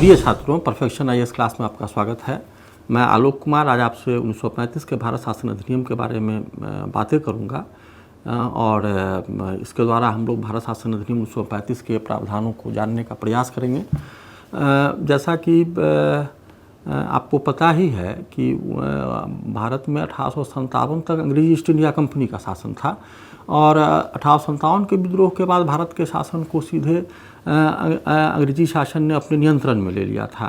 प्रिय छात्रों, perfection IAS class में आपका स्वागत है। मैं आलोक कुमार आज आपसे 1935 के भारत शासन अधिनियम के बारे में बातें करूंगा और इसके द्वारा हम लोग भारत शासन अधिनियम 1935 के प्रावधानों को जानने का प्रयास करेंगे। जैसा कि आपको पता ही है कि भारत में 1857 तक अंग्रेजी ईस्ट इंडिया कंपनी का शासन था और 1857 के विद्रोह के बाद भारत के शासन को सीधे अंग्रेजी शासन ने अपने नियंत्रण में ले लिया था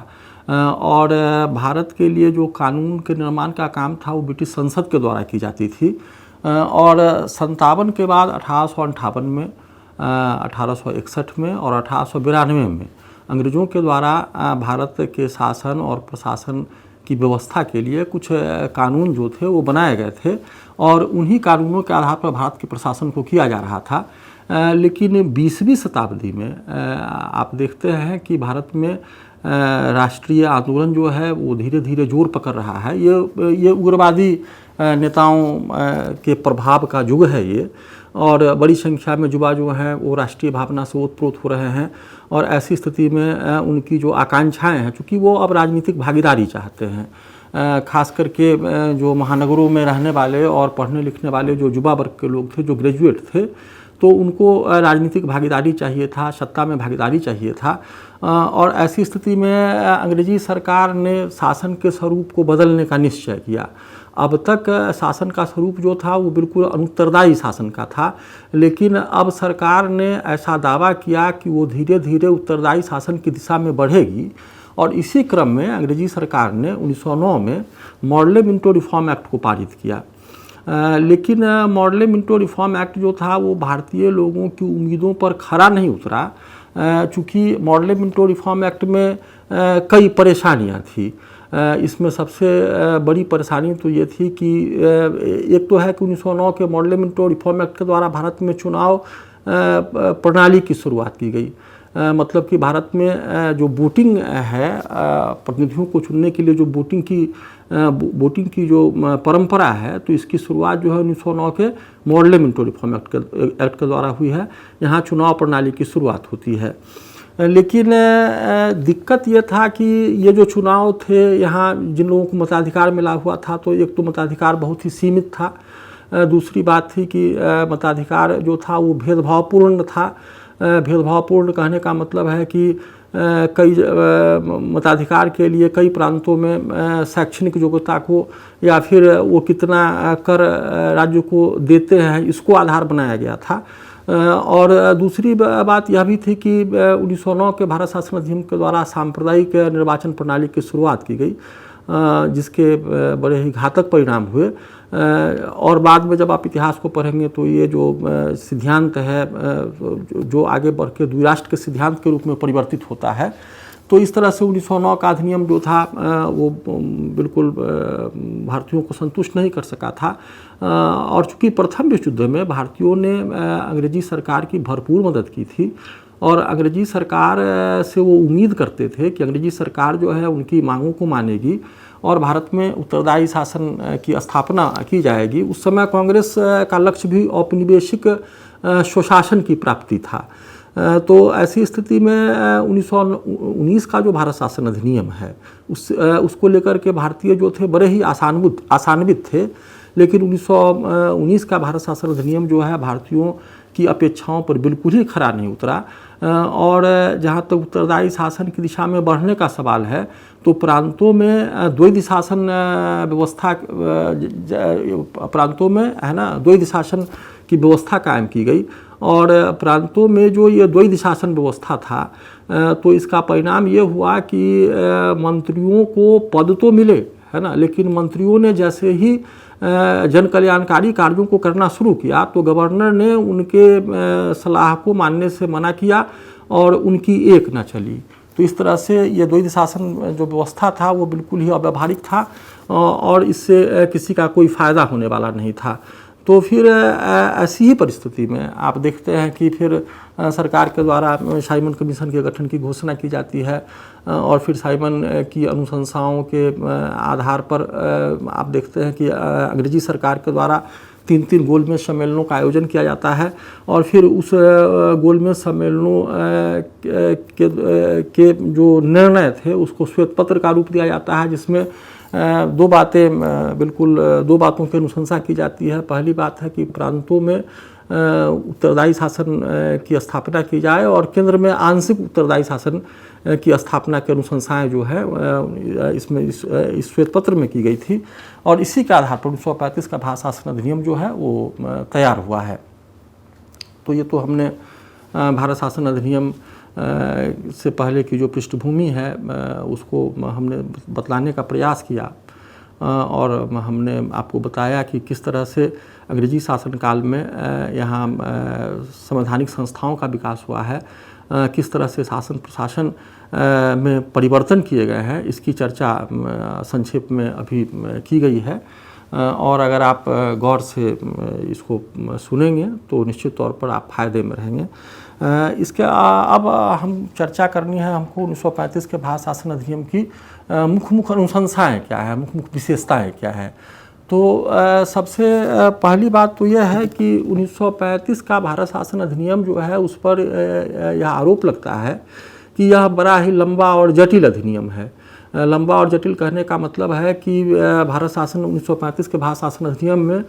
और भारत के लिए जो कानून के निर्माण का काम था वो ब्रिटिश संसद के द्वारा की जाती थी और 57 के बाद 1858 में 1861 में और 1892 में अंग्रेज़ों के द्वारा भारत के शासन और प्रशासन की व्यवस्था के लिए कुछ कानून जो थे वो बनाए गए थे और उन्हीं कानूनों के आधार पर भारत के प्रशासन को किया जा रहा था। लेकिन 20वीं शताब्दी में आप देखते हैं कि भारत में राष्ट्रीय आंदोलन जो है वो धीरे धीरे जोर पकड़ रहा है। ये उग्रवादी नेताओं के प्रभाव का युग है ये, और बड़ी संख्या में युवा जो हैं वो राष्ट्रीय भावना से ओतप्रोत हो रहे हैं और ऐसी स्थिति में उनकी जो आकांक्षाएं हैं, चूँकि वो अब राजनीतिक भागीदारी चाहते हैं, खास करके जो महानगरों में रहने वाले और पढ़ने लिखने वाले जो युवा वर्ग के लोग थे, जो ग्रेजुएट थे, तो उनको राजनीतिक भागीदारी चाहिए था, सत्ता में भागीदारी चाहिए था। और ऐसी स्थिति में अंग्रेजी सरकार ने शासन के स्वरूप को बदलने का निश्चय किया। अब तक शासन का स्वरूप जो था वो बिल्कुल अनुत्तरदायी शासन का था, लेकिन अब सरकार ने ऐसा दावा किया कि वो धीरे धीरे उत्तरदायी शासन की दिशा में बढ़ेगी और इसी क्रम में अंग्रेजी सरकार ने 1909 में मॉडले मिंटो रिफॉर्म एक्ट को पारित किया। लेकिन मॉडले मिंटो रिफॉर्म एक्ट जो था वो भारतीय लोगों की उम्मीदों पर खरा नहीं उतरा, चूँकि मॉडले मिंटो रिफॉर्म एक्ट में कई परेशानियां थी। इसमें सबसे बड़ी परेशानी तो ये थी कि एक तो है कि 1909 के मॉडले मिंटो रिफॉर्म एक्ट के द्वारा भारत में चुनाव प्रणाली की शुरुआत की गई। मतलब कि भारत में जो वोटिंग है, प्रतिनिधियों को चुनने के लिए जो वोटिंग की जो परंपरा है, तो इसकी शुरुआत जो है 1909 के मॉडले मिंटो रिफॉर्म एक्ट के द्वारा हुई है। यहाँ चुनाव प्रणाली की शुरुआत होती है। लेकिन दिक्कत ये था कि ये जो चुनाव थे, यहाँ जिन लोगों को मताधिकार मिला हुआ था, तो एक तो मताधिकार बहुत ही सीमित था, दूसरी बात थी कि मताधिकार जो था वो भेदभावपूर्ण था। भेदभावपूर्ण कहने का मतलब है कि कई मताधिकार के लिए कई प्रांतों में शैक्षणिक योग्यता को या फिर वो कितना कर राज्य को देते हैं, इसको आधार बनाया गया था। और दूसरी बात यह भी थी कि 1909 के भारत शासन अधिनियम के द्वारा सांप्रदायिक निर्वाचन प्रणाली की शुरुआत की गई, जिसके बड़े ही घातक परिणाम हुए। और बाद में जब आप इतिहास को पढ़ेंगे तो ये जो सिद्धांत है जो आगे बढ़ के द्विराष्ट्र के सिद्धांत के रूप में परिवर्तित होता है, तो इस तरह से 1909 का अधिनियम जो था वो बिल्कुल भारतीयों को संतुष्ट नहीं कर सका था। और चूँकि प्रथम विश्व युद्ध में भारतीयों ने अंग्रेजी सरकार की भरपूर मदद की थी और अंग्रेजी सरकार से वो उम्मीद करते थे कि अंग्रेजी सरकार जो है उनकी मांगों को मानेगी और भारत में उत्तरदायी शासन की स्थापना की जाएगी। उस समय कांग्रेस का लक्ष्य भी औपनिवेशिक स्वशासन की प्राप्ति था। तो ऐसी स्थिति में 1919 का जो भारत शासन अधिनियम है उसको लेकर के भारतीय जो थे बड़े ही आशान्वित थे। लेकिन 1919 का भारत शासन अधिनियम जो है भारतीयों की अपेक्षाओं पर बिल्कुल ही खरा नहीं उतरा। और जहाँ तक उत्तरदायी शासन की दिशा में बढ़ने का सवाल है, तो प्रांतों में द्वैध शासन व्यवस्था, प्रांतों में है ना, द्वैध शासन की व्यवस्था कायम की गई और प्रांतों में जो ये द्वैध शासन व्यवस्था था, तो इसका परिणाम ये हुआ कि मंत्रियों को पद तो मिले, है ना, लेकिन मंत्रियों ने जैसे ही जन कल्याणकारी कार्यों को करना शुरू किया तो गवर्नर ने उनके सलाह को मानने से मना किया और उनकी एक न चली। तो इस तरह से ये द्वैध शासन जो व्यवस्था था वो बिल्कुल ही अव्यावहारिक था और इससे किसी का कोई फ़ायदा होने वाला नहीं था। तो फिर ऐसी ही परिस्थिति में आप देखते हैं कि फिर सरकार के द्वारा साइमन कमीशन के गठन की घोषणा की जाती है और फिर साइमन की अनुशंसाओं के आधार पर आप देखते हैं कि अंग्रेजी सरकार के द्वारा 3 गोलमेज सम्मेलनों का आयोजन किया जाता है और फिर उस गोलमेज सम्मेलनों के जो निर्णय थे उसको श्वेत पत्र का रूप दिया जाता है, जिसमें 2 बातें बिल्कुल 2 बातों की अनुशंसा की जाती है। पहली बात है कि प्रांतों में उत्तरदायी शासन की स्थापना की जाए और केंद्र में आंशिक उत्तरदायी शासन की स्थापना की अनुशंसाएं जो है इसमें इस श्वेत पत्र में की गई थी और इसी के आधार पर 1935 का भारत शासन अधिनियम जो है वो तैयार हुआ है। तो ये तो हमने भारत शासन अधिनियम से पहले की जो पृष्ठभूमि है उसको हमने बतलाने का प्रयास किया और हमने आपको बताया कि किस तरह से अंग्रेजी शासनकाल में यहाँ संवैधानिक संस्थाओं का विकास हुआ है, किस तरह से शासन प्रशासन में परिवर्तन किए गए हैं, इसकी चर्चा संक्षेप में अभी की गई है और अगर आप गौर से इसको सुनेंगे तो निश्चित तौर पर आप फायदे में रहेंगे। इसके अब हम चर्चा करनी है हमको 1935 के भारत शासन अधिनियम की मुख्य अनुशंसाएँ क्या है, मुख्य विशेषताएँ क्या है। तो सबसे पहली बात तो यह है कि 1935 का भारत शासन अधिनियम जो है उस पर यह आरोप लगता है कि यह बड़ा ही लंबा और जटिल अधिनियम है। लंबा और जटिल कहने का मतलब है कि भारत शासन 1935 के भारत शासन अधिनियम में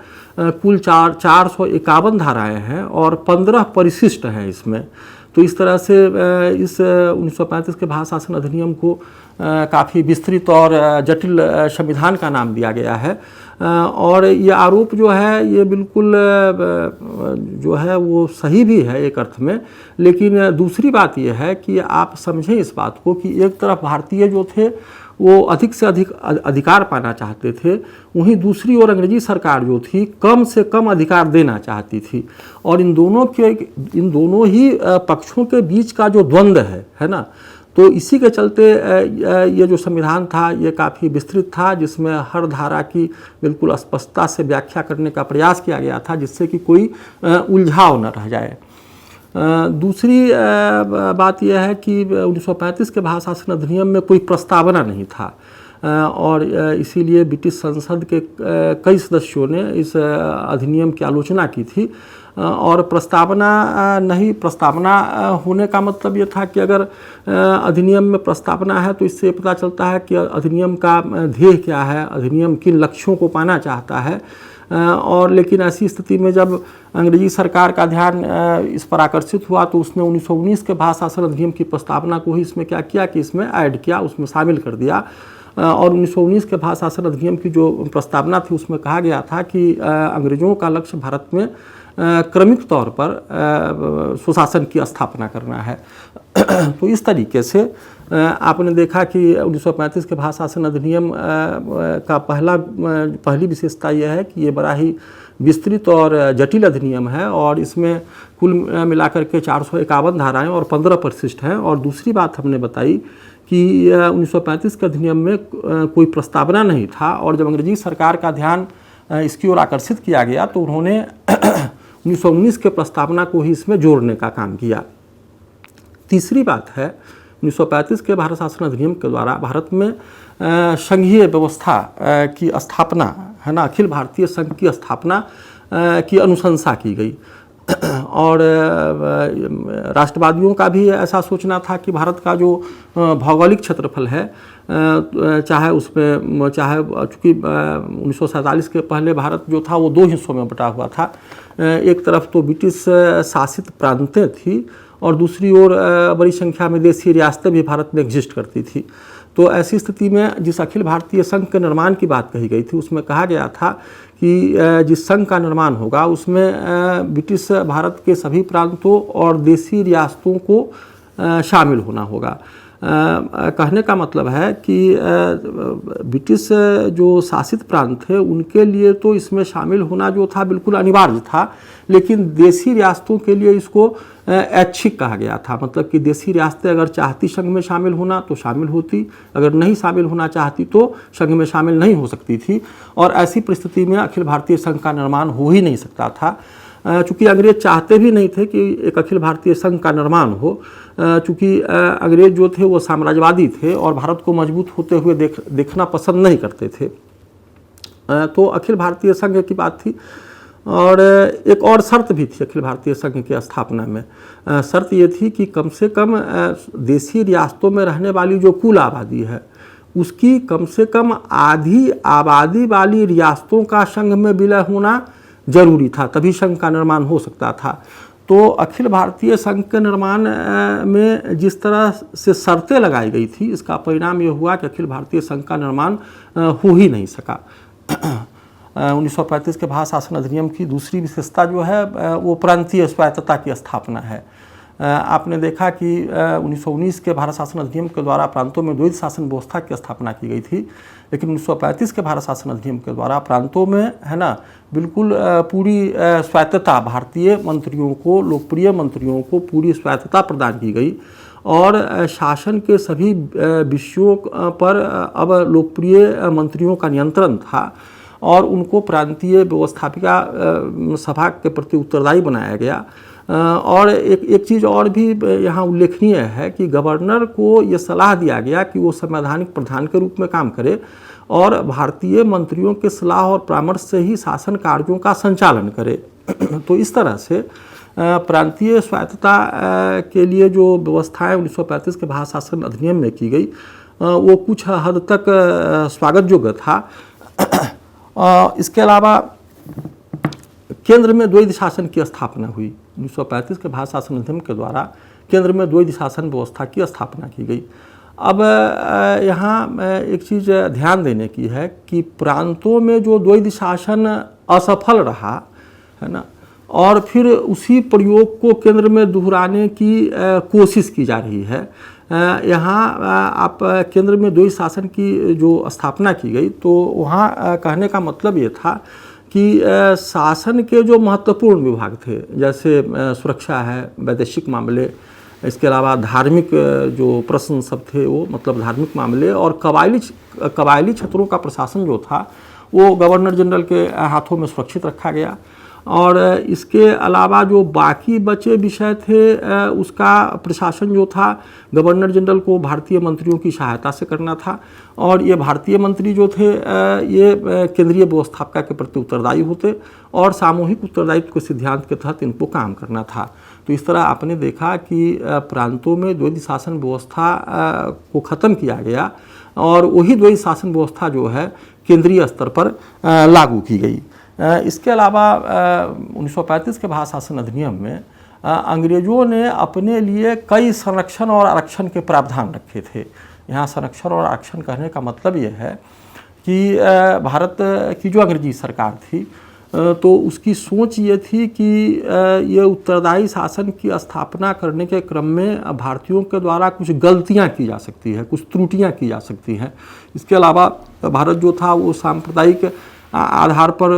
कुल 451 धाराएं हैं और 15 परिशिष्ट हैं इसमें। तो इस तरह से इस 1935 के भारत शासन अधिनियम को काफ़ी विस्तृत और जटिल संविधान का नाम दिया गया है और ये आरोप जो है ये बिल्कुल जो है वो सही भी है एक अर्थ में, लेकिन दूसरी बात ये है कि आप समझें इस बात को कि एक तरफ भारतीय जो थे वो अधिक से अधिक अधिकार पाना चाहते थे, वहीं दूसरी ओर अंग्रेजी सरकार जो थी कम से कम अधिकार देना चाहती थी और इन दोनों ही पक्षों के बीच का जो द्वंद्व है ना, तो इसी के चलते ये जो संविधान था ये काफ़ी विस्तृत था, जिसमें हर धारा की बिल्कुल स्पष्टता से व्याख्या करने का प्रयास किया गया था जिससे कि कोई उलझाव न रह जाए। दूसरी बात यह है कि 1935 के भारत शासन अधिनियम में कोई प्रस्तावना नहीं था और इसीलिए ब्रिटिश संसद के कई सदस्यों ने इस अधिनियम की आलोचना की थी और प्रस्तावना होने का मतलब ये था कि अगर अधिनियम में प्रस्तावना है तो इससे पता चलता है कि अधिनियम का ध्येय क्या है, अधिनियम किन लक्ष्यों को पाना चाहता है और लेकिन ऐसी स्थिति में जब अंग्रेजी सरकार का ध्यान इस पर आकर्षित हुआ तो उसने 1919 के भारत शासन अधिनियम की प्रस्तावना को ही इसमें क्या किया कि इसमें ऐड किया, उसमें शामिल कर दिया और 1919 के भारत शासन अधिनियम की जो प्रस्तावना थी उसमें कहा गया था कि अंग्रेजों का लक्ष्य भारत में क्रमिक तौर पर सुशासन की स्थापना करना है। तो इस तरीके से आपने देखा कि 1935 के भारत शासन अधिनियम का पहली विशेषता यह है कि ये बड़ा ही विस्तृत और जटिल अधिनियम है और इसमें कुल मिलाकर के 451 धाराएं और 15 परिशिष्ट हैं। और दूसरी बात हमने बताई कि 1935 के अधिनियम में कोई प्रस्तावना नहीं था और जब अंग्रेजी सरकार का ध्यान इसकी ओर आकर्षित किया गया तो उन्होंने 1919 के प्रस्तावना को ही इसमें जोड़ने का काम किया। तीसरी बात है 1935 के भारत शासन अधिनियम के द्वारा भारत में संघीय व्यवस्था की स्थापना है ना, अखिल भारतीय संघ की स्थापना की अनुशंसा की गई और राष्ट्रवादियों का भी ऐसा सोचना था कि भारत का जो भौगोलिक क्षेत्रफल है चूँकि 1947 के पहले भारत जो था वो 2 हिस्सों में बटा हुआ था, एक तरफ तो ब्रिटिश शासित प्रांतें थी और दूसरी ओर बड़ी संख्या में देशी रियासतें भी भारत में एग्जिस्ट करती थी। तो ऐसी स्थिति में जिस अखिल भारतीय संघ के निर्माण की बात कही गई थी उसमें कहा गया था कि जिस संघ का निर्माण होगा उसमें ब्रिटिश भारत के सभी प्रांतों और देशी रियासतों को शामिल होना होगा। कहने का मतलब है कि ब्रिटिश जो शासित प्रांत थे उनके लिए तो इसमें शामिल होना जो था बिल्कुल अनिवार्य था, लेकिन देशी रियासतों के लिए इसको ऐच्छिक कहा गया था। मतलब कि देशी रियासतें अगर चाहती संघ में शामिल होना तो शामिल होती, अगर नहीं शामिल होना चाहती तो संघ में शामिल नहीं हो सकती थी और ऐसी परिस्थिति में अखिल भारतीय संघ का निर्माण हो ही नहीं सकता था। चूँकि अंग्रेज चाहते भी नहीं थे कि एक अखिल भारतीय संघ का निर्माण हो, चूँकि अंग्रेज जो थे वो साम्राज्यवादी थे और भारत को मजबूत होते हुए देखना पसंद नहीं करते थे। तो अखिल भारतीय संघ की बात थी और एक और शर्त भी थी अखिल भारतीय संघ की स्थापना में। शर्त ये थी कि कम से कम देशी रियासतों में रहने वाली जो कुल आबादी है उसकी कम से कम आधी आबादी वाली रियासतों का संघ में विलय होना जरूरी था, तभी संघ का निर्माण हो सकता था। तो अखिल भारतीय संघ के निर्माण में जिस तरह से शर्तें लगाई गई थी, इसका परिणाम ये हुआ कि अखिल भारतीय संघ का निर्माण हो ही नहीं सका। 1935 के भारत शासन अधिनियम की दूसरी विशेषता जो है वो प्रांतीय स्वायत्तता की स्थापना है। आपने देखा कि 1919 के भारत शासन अधिनियम के द्वारा प्रांतों में द्वैध शासन व्यवस्था की स्थापना की गई थी, लेकिन 1935 के भारत शासन अधिनियम के द्वारा प्रांतों में है ना बिल्कुल पूरी स्वायत्तता, भारतीय मंत्रियों को, लोकप्रिय मंत्रियों को पूरी स्वायत्तता प्रदान की गई और शासन के सभी विषयों पर अब लोकप्रिय मंत्रियों का नियंत्रण था और उनको प्रांतीय व्यवस्थापिका सभा के प्रति उत्तरदायी बनाया गया। और एक चीज़ और भी यहाँ उल्लेखनीय है कि गवर्नर को ये सलाह दिया गया कि वो संवैधानिक प्रधान के रूप में काम करे और भारतीय मंत्रियों के सलाह और परामर्श से ही शासन कार्यों का संचालन करे। तो इस तरह से प्रांतीय स्वायत्तता के लिए जो व्यवस्थाएं 1935 के भारत शासन अधिनियम में की गई वो कुछ हद तक स्वागत योग्य था। इसके अलावा केंद्र में द्वैध शासन की स्थापना हुई। 1935 के भारत शासन अधिनियम के द्वारा केंद्र में द्वैध शासन व्यवस्था की स्थापना की गई। अब यहाँ एक चीज़ ध्यान देने की है कि प्रांतों में जो द्वैध शासन असफल रहा है ना, और फिर उसी प्रयोग को केंद्र में दोहराने की कोशिश की जा रही है। यहाँ आप केंद्र में द्वैध शासन की जो स्थापना की गई तो वहाँ कहने का मतलब ये था कि शासन के जो महत्वपूर्ण विभाग थे, जैसे सुरक्षा है, वैदेशिक मामले, इसके अलावा धार्मिक जो प्रश्न सब थे वो मतलब धार्मिक मामले, और कबायली क्षेत्रों का प्रशासन जो था वो गवर्नर जनरल के हाथों में सुरक्षित रखा गया। और इसके अलावा जो बाकी बचे विषय थे उसका प्रशासन जो था गवर्नर जनरल को भारतीय मंत्रियों की सहायता से करना था, और ये भारतीय मंत्री जो थे ये केंद्रीय व्यवस्थापिका के प्रति उत्तरदायी होते और सामूहिक उत्तरदायित्व के सिद्धांत के तहत इनको काम करना था। तो इस तरह आपने देखा कि प्रांतों में द्वैध शासन व्यवस्था को ख़त्म किया गया और वही द्वैध शासन व्यवस्था जो है केंद्रीय स्तर पर लागू की गई। इसके अलावा 1935 के भारत शासन अधिनियम में अंग्रेज़ों ने अपने लिए कई संरक्षण और आरक्षण के प्रावधान रखे थे। यहाँ संरक्षण और आरक्षण कहने का मतलब ये है कि भारत की जो अंग्रेजी सरकार थी तो उसकी सोच ये थी कि ये उत्तरदायी शासन की स्थापना करने के क्रम में भारतीयों के द्वारा कुछ गलतियाँ की जा सकती है, कुछ त्रुटियाँ की जा सकती हैं। इसके अलावा भारत जो था वो सांप्रदायिक आधार पर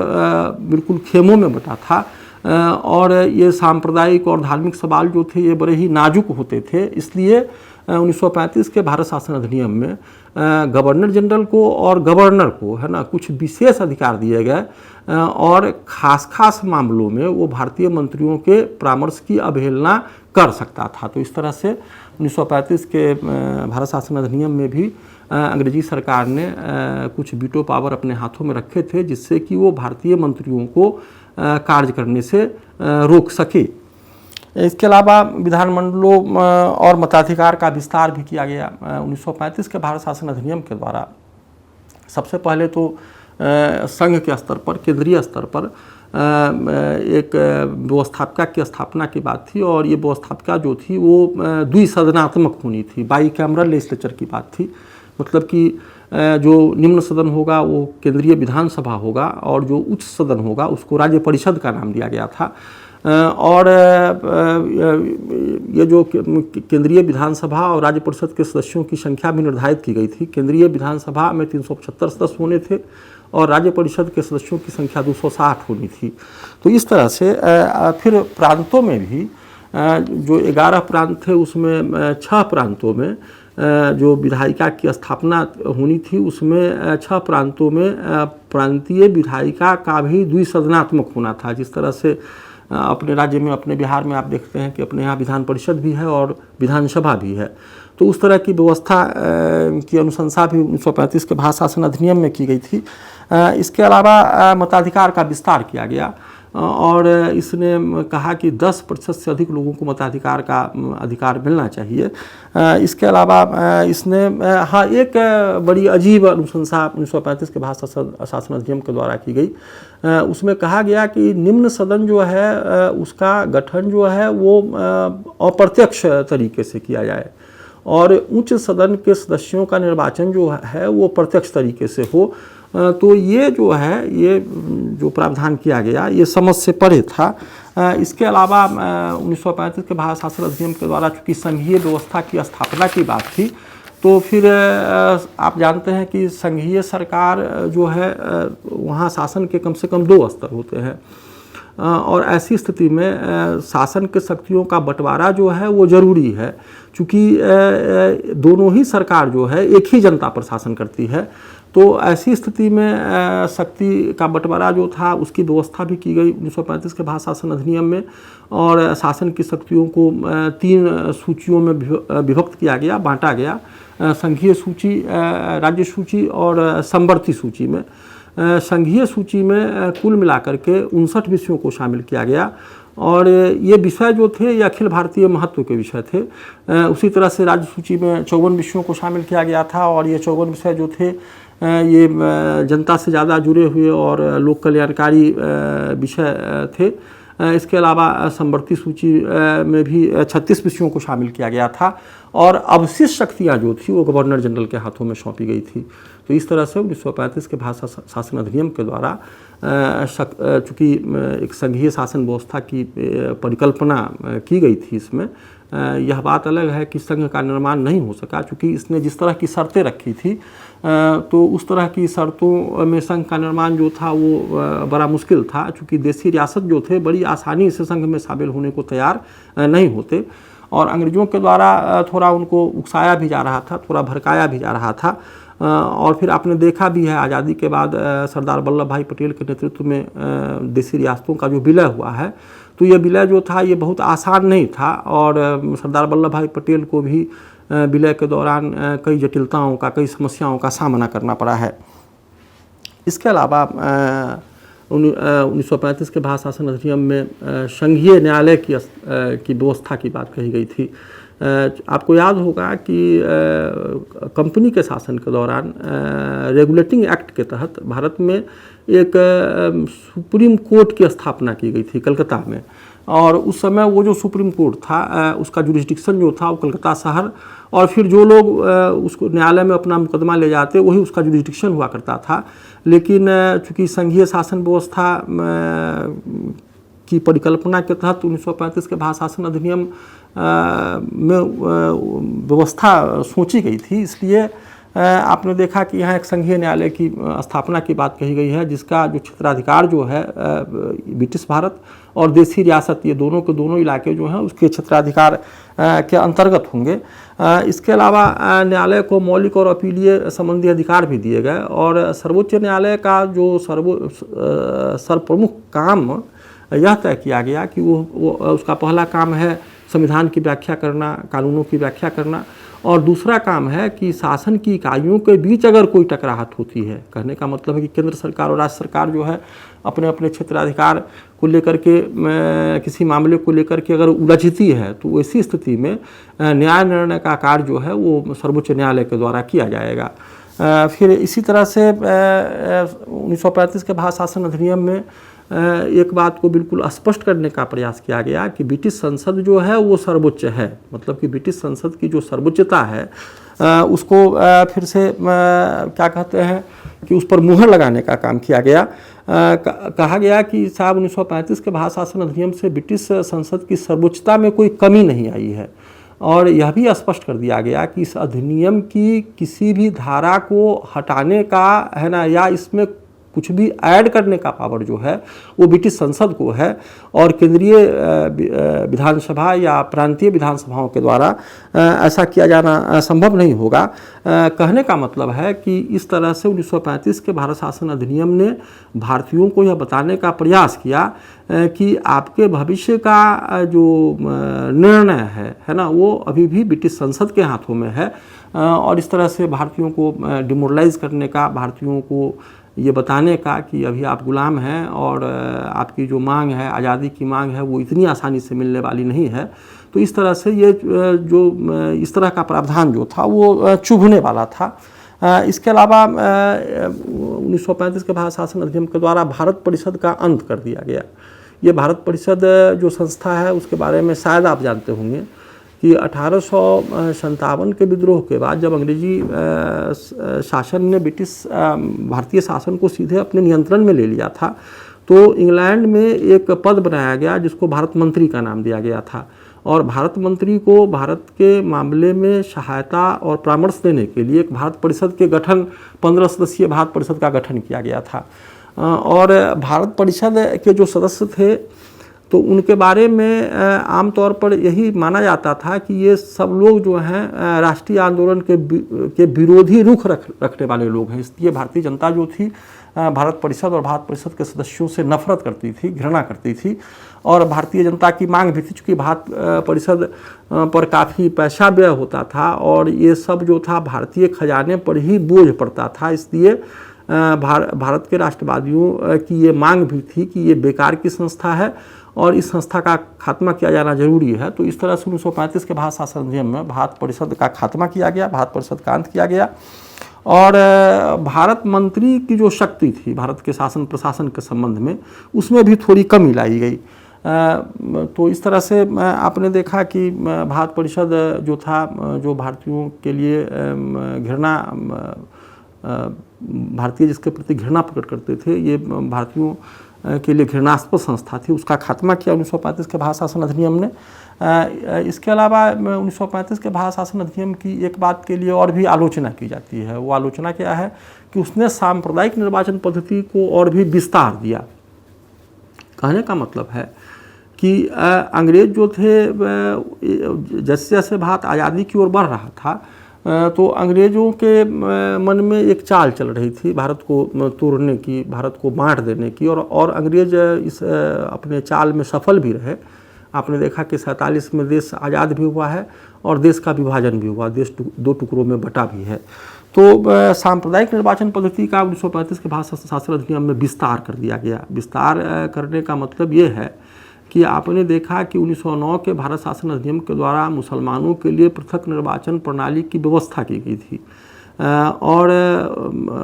बिल्कुल खेमों में बटा था और ये सांप्रदायिक और धार्मिक सवाल जो थे ये बड़े ही नाजुक होते थे। इसलिए 1935 के भारत शासन अधिनियम में गवर्नर जनरल को और गवर्नर को है ना कुछ विशेष अधिकार दिए गए और खास मामलों में वो भारतीय मंत्रियों के परामर्श की अवहेलना कर सकता था। तो इस तरह से 1935 के भारत शासन अधिनियम में भी अंग्रेजी सरकार ने कुछ वीटो पावर अपने हाथों में रखे थे जिससे कि वो भारतीय मंत्रियों को कार्य करने से रोक सके। इसके अलावा विधानमंडलों और मताधिकार का विस्तार भी किया गया। 1935 के भारत शासन अधिनियम के द्वारा सबसे पहले तो संघ के स्तर पर, केंद्रीय स्तर पर एक व्यवस्थापिका की स्थापना की बात थी और ये व्यवस्थापिका जो थी वो द्विसदनात्मक होनी थी, बाई कैमरल लेजिस्लेचर की बात थी। मतलब कि जो निम्न सदन होगा वो केंद्रीय विधानसभा होगा और जो उच्च सदन होगा उसको राज्य परिषद का नाम दिया गया था। और ये जो केंद्रीय विधानसभा और राज्य परिषद के सदस्यों की संख्या भी निर्धारित की गई थी। केंद्रीय विधानसभा में 375 सदस्य होने थे और राज्य परिषद के सदस्यों की संख्या 260 होनी थी। तो इस तरह से फिर प्रांतों में भी जो 11 प्रांत थे उसमें 6 प्रांतों में जो विधायिका की स्थापना होनी थी उसमें 6 प्रांतों में प्रांतीय विधायिका का भी द्विसदनात्मक होना था। जिस तरह से अपने राज्य में, अपने बिहार में आप देखते हैं कि अपने यहाँ विधान परिषद भी है और विधानसभा भी है। तो उस तरह की व्यवस्था की अनुशंसा भी 1935 के भारत शासन अधिनियम में की गई थी। इसके अलावा मताधिकार का विस्तार किया गया। और इसने कहा कि 10% से अधिक लोगों को मताधिकार का अधिकार मिलना चाहिए। इसके अलावा इसने हाँ एक बड़ी अजीब अनुशंसा 1935 के भारत शासन अधिनियम के द्वारा की गई। उसमें कहा गया कि निम्न सदन जो है उसका गठन जो है वो अप्रत्यक्ष तरीके से किया जाए और उच्च सदन के सदस्यों का निर्वाचन जो है वो प्रत्यक्ष तरीके से हो। तो ये जो है ये जो प्रावधान किया गया ये समझ से परे था। इसके अलावा 1935 के भारत शासन अधिनियम के द्वारा चूँकि संघीय व्यवस्था की स्थापना की बात थी तो फिर आप जानते हैं कि संघीय सरकार जो है वहाँ शासन के कम से कम 2 स्तर होते हैं और ऐसी स्थिति में शासन के शक्तियों का बंटवारा जो है वो ज़रूरी है, चूँकि दोनों ही सरकार जो है एक ही जनता पर शासन करती है। तो ऐसी स्थिति में शक्ति का बंटवारा जो था उसकी व्यवस्था भी की गई 1935 के भारत शासन अधिनियम में और शासन की शक्तियों को 3 सूचियों में विभक्त किया गया, बांटा गया, संघीय सूची, राज्य सूची और समवर्ती सूची में। संघीय सूची में कुल मिलाकर के 59 विषयों को शामिल किया गया और ये विषय जो थे ये अखिल भारतीय महत्व के विषय थे। उसी तरह से राज्य सूची में 54 विषयों को शामिल किया गया था और ये 54 विषय जो थे ये जनता से ज़्यादा जुड़े हुए और लोक कल्याणकारी विषय थे। इसके अलावा समवर्ती सूची में भी 36 विषयों को शामिल किया गया था और अवशिष्ट शक्तियाँ जो थी वो गवर्नर जनरल के हाथों में सौंपी गई थी। तो इस तरह से 1935 के भारत शासन अधिनियम के द्वारा चूँकि एक संघीय शासन व्यवस्था की परिकल्पना की गई थी, इसमें यह बात अलग है कि संघ का निर्माण नहीं हो सका, चूँकि इसने जिस तरह की शर्तें रखी थी तो उस तरह की शर्तों में संघ का निर्माण जो था वो बड़ा मुश्किल था, चूँकि देशी रियासत जो थे बड़ी आसानी से संघ में शामिल होने को तैयार नहीं होते और अंग्रेज़ों के द्वारा थोड़ा उनको उकसाया भी जा रहा था, थोड़ा भड़काया भी जा रहा था। और फिर आपने देखा भी है आज़ादी के बाद सरदार वल्लभ भाई पटेल के नेतृत्व में देशी रियासतों का जो विलय हुआ है तो ये विलय जो था ये बहुत आसान नहीं था और सरदार वल्लभ भाई पटेल को भी विलय के दौरान कई जटिलताओं का, कई समस्याओं का सामना करना पड़ा है। इसके अलावा 1935 के भारत शासन अधिनियम में संघीय न्यायालय की व्यवस्था की बात कही गई थी। आपको याद होगा कि कंपनी के शासन के दौरान रेगुलेटिंग एक्ट के तहत भारत में एक सुप्रीम कोर्ट की स्थापना की गई थी कलकत्ता में और उस समय वो जो सुप्रीम कोर्ट था उसका जुरिस्डिक्शन जो था वो कलकत्ता शहर और फिर जो लोग उसको न्यायालय में अपना मुकदमा ले जाते वही उसका जुरिस्डिक्शन हुआ करता था। लेकिन चूँकि संघीय शासन व्यवस्था की परिकल्पना के तहत 1935 के भारत शासन अधिनियम में व्यवस्था सोची गई थी, इसलिए आपने देखा कि यहाँ एक संघीय न्यायालय की स्थापना की बात कही गई है जिसका जो क्षेत्राधिकार जो है ब्रिटिश भारत और देशी रियासत ये दोनों के दोनों इलाके जो हैं उसके क्षेत्राधिकार के अंतर्गत होंगे। इसके अलावा न्यायालय को मौलिक और अपीलीय संबंधी अधिकार भी दिए गए और सर्वोच्च न्यायालय का जो सर्वप्रमुख काम यह तय किया गया कि वो उसका पहला काम है संविधान की व्याख्या करना, कानूनों की व्याख्या करना और दूसरा काम है कि शासन की इकाइयों के बीच अगर कोई टकराहट होती है, कहने का मतलब है कि केंद्र सरकार और राज्य सरकार जो है अपने अपने क्षेत्राधिकार को लेकर के किसी मामले को लेकर के अगर उलझती है तो ऐसी स्थिति में न्याय निर्णय का कार्य जो है वो सर्वोच्च न्यायालय के द्वारा किया जाएगा। फिर इसी तरह से 1935 के भारत शासन अधिनियम में एक बात को बिल्कुल स्पष्ट करने का प्रयास किया गया कि ब्रिटिश संसद जो है वो सर्वोच्च है, मतलब कि ब्रिटिश संसद की जो सर्वोच्चता है उसको फिर से क्या कहते हैं कि उस पर मुहर लगाने का काम किया गया। कहा गया कि साहब 1935 के भारत शासन अधिनियम से ब्रिटिश संसद की सर्वोच्चता में कोई कमी नहीं आई है और यह भी स्पष्ट कर दिया गया कि इस अधिनियम की किसी भी धारा को हटाने का है ना या इसमें कुछ भी ऐड करने का पावर जो है वो ब्रिटिश संसद को है और केंद्रीय विधानसभा या प्रांतीय विधानसभाओं के द्वारा ऐसा किया जाना संभव नहीं होगा। कहने का मतलब है कि इस तरह से 1935 के भारत शासन अधिनियम ने भारतीयों को यह बताने का प्रयास किया कि आपके भविष्य का जो निर्णय है ना वो अभी भी ब्रिटिश संसद के हाथों में है और इस तरह से भारतीयों को डिमोरलाइज करने का, भारतीयों को ये बताने का कि अभी आप गुलाम हैं और आपकी जो मांग है, आज़ादी की मांग है, वो इतनी आसानी से मिलने वाली नहीं है। तो इस तरह से ये जो इस तरह का प्रावधान जो था वो चुभने वाला था। इसके अलावा 1935 के भारत शासन अधिनियम के द्वारा भारत परिषद का अंत कर दिया गया। ये भारत परिषद जो संस्था है उसके बारे में शायद आप जानते होंगे कि 1857 के विद्रोह के बाद जब अंग्रेजी शासन ने ब्रिटिश भारतीय शासन को सीधे अपने नियंत्रण में ले लिया था, तो इंग्लैंड में एक पद बनाया गया जिसको भारत मंत्री का नाम दिया गया था। और भारत मंत्री को भारत के मामले में सहायता और परामर्श देने के लिए एक भारत परिषद के गठन 15 सदस्यीय भारत परिषद का गठन किया गया था। और भारत परिषद के जो सदस्य थे तो उनके बारे में आमतौर पर यही माना जाता था कि ये सब लोग जो हैं राष्ट्रीय आंदोलन के विरोधी रुख रखने वाले लोग हैं। इसलिए भारतीय जनता जो थी भारत परिषद और भारत परिषद के सदस्यों से नफरत करती थी, घृणा करती थी। और भारतीय जनता की मांग भी थी, चूँकि भारत परिषद पर काफ़ी पैसा व्यय होता था और ये सब जो था भारतीय खजाने पर ही बोझ पड़ता था। इसलिए भारत के राष्ट्रवादियों की ये मांग भी थी कि ये बेकार की संस्था है और इस संस्था का खात्मा किया जाना जरूरी है। तो इस तरह से 1935 के भारत शासन अधिनियम में भारत परिषद का खात्मा किया गया, भारत परिषद का अंत किया गया। और भारत मंत्री की जो शक्ति थी भारत के शासन प्रशासन के संबंध में, उसमें भी थोड़ी कमी लाई गई। तो इस तरह से आपने देखा कि भारत परिषद जो था, जो भारतीयों के लिए घृणा, भारतीय जिसके प्रति घृणा प्रकट करते थे, ये भारतीयों के लिए घृणास्पद संस्था थी, उसका खात्मा किया 1935 के भारत शासन अधिनियम ने। इसके अलावा 1935 के भारत शासन अधिनियम की एक बात के लिए और भी आलोचना की जाती है। वो आलोचना क्या है कि उसने सांप्रदायिक निर्वाचन पद्धति को और भी विस्तार दिया। कहने का मतलब है कि अंग्रेज जो थे, जैसे जैसे भारत आज़ादी की ओर बढ़ रहा था तो अंग्रेज़ों के मन में एक चाल चल रही थी भारत को तोड़ने की, भारत को बांट देने की। और अंग्रेज इस अपने चाल में सफल भी रहे। आपने देखा कि 47 में देश आज़ाद भी हुआ है और देश का विभाजन भी हुआ, देश दो टुकड़ों में बटा भी है। तो सांप्रदायिक निर्वाचन पद्धति का 1935 के भारत शासन अधिनियम में विस्तार कर दिया गया। विस्तार करने का मतलब ये है कि आपने देखा कि 1909 के भारत शासन अधिनियम के द्वारा मुसलमानों के लिए पृथक निर्वाचन प्रणाली की व्यवस्था की गई थी। और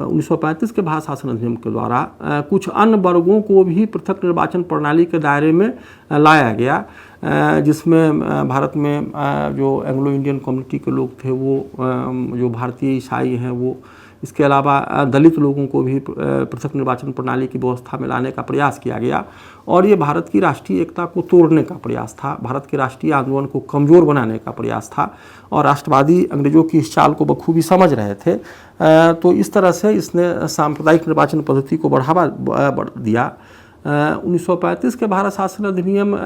1935 के भारत शासन अधिनियम के द्वारा कुछ अन्य वर्गों को भी पृथक निर्वाचन प्रणाली के दायरे में लाया गया, जिसमें भारत में जो एंग्लो इंडियन कम्युनिटी के लोग थे, वो जो भारतीय ईसाई हैं वो, इसके अलावा दलित लोगों को भी पृथक निर्वाचन प्रणाली की व्यवस्था में लाने का प्रयास किया गया। और ये भारत की राष्ट्रीय एकता को तोड़ने का प्रयास था, भारत के राष्ट्रीय आंदोलन को कमज़ोर बनाने का प्रयास था। और राष्ट्रवादी अंग्रेज़ों की इस चाल को बखूबी समझ रहे थे। तो इस तरह से इसने सांप्रदायिक निर्वाचन पद्धति को बढ़ावा दिया। 1935 के भारत शासन अधिनियम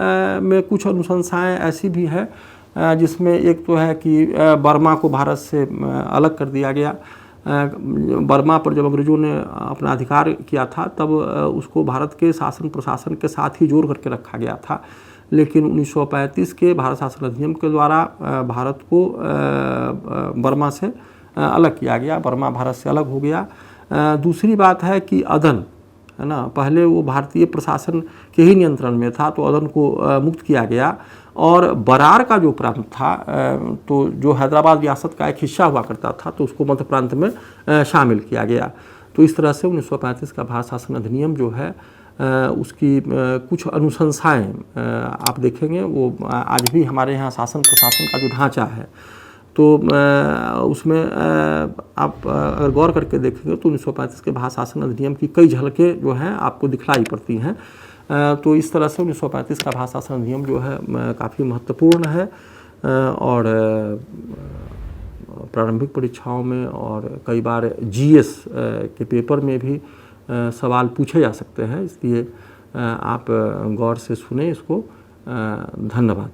में कुछ अनुशंसाएँ ऐसी भी है जिसमें एक तो है कि बर्मा को भारत से अलग कर दिया गया। बर्मा पर जब अंग्रेज़ों ने अपना अधिकार किया था तब उसको भारत के शासन प्रशासन के साथ ही जोड़ करके रखा गया था। लेकिन 1935 के भारत शासन अधिनियम के द्वारा भारत को बर्मा से अलग किया गया, बर्मा भारत से अलग हो गया। दूसरी बात है कि अदन, है ना, पहले वो भारतीय प्रशासन के ही नियंत्रण में था, तो अदन को मुक्त किया गया। और बरार का जो प्रांत था, तो जो हैदराबाद रियासत का एक हिस्सा हुआ करता था, तो उसको मध्य प्रांत में शामिल किया गया। तो इस तरह से 1935 का भारत शासन अधिनियम जो है उसकी कुछ अनुशंसाएँ आप देखेंगे वो आज भी हमारे यहाँ शासन प्रशासन का जो ढांचा है तो उसमें आप अगर गौर करके देखेंगे तो 1935 के भारत शासन अधिनियम की कई झलकें जो हैं आपको दिखलाई पड़ती हैं। तो इस तरह से 1935 का भारत शासन अधिनियम जो है काफ़ी महत्वपूर्ण है और प्रारंभिक परीक्षाओं में और कई बार GS के पेपर में भी सवाल पूछे जा सकते हैं। इसलिए आप गौर से सुने इसको। धन्यवाद।